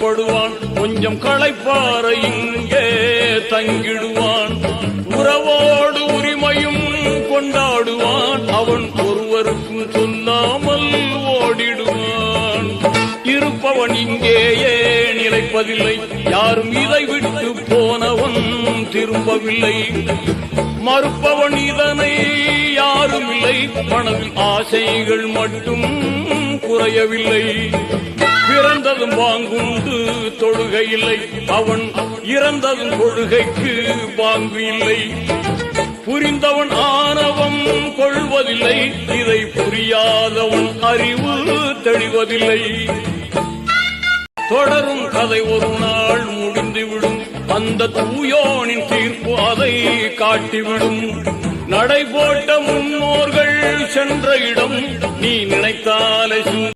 புறப்படுவான். கொஞ்சம் களைப்பார இங்கே தங்கிடுவான். உறவோடு உரிமையும் கொண்டாடுவான். அவன் ஒருவருக்கும் சொல்லாமல் ஓடிடுவான். இருப்பவன் இங்கேயே நிலைப்பதில்லை. யாரும் இதை விட்டு போனவன் திரும்பவில்லை. மறுப்பவன் இதனை யாரும் இல்லை. மனதில் ஆசைகள் மட்டும் குறையவில்லை. பிறந்ததும் பாங்குண்டு தொழுகை இல்லை. அவன் இறந்ததும் கொள்கைக்கு பாங்கு இல்லை. புரிந்தவன் ஆணவம் கொள்வதில்லை. இதை புரியாதவன் அறிவு தெளிவதில்லை. தொடரும் கதை ஒரு நாள் முடிந்துவிடும். அந்த தூயோனின் தீர்ப்பு அதை காட்டிவிடும். நடை போட்ட முன்னோர்கள் சென்ற இடம் நீ நினைத்தாலே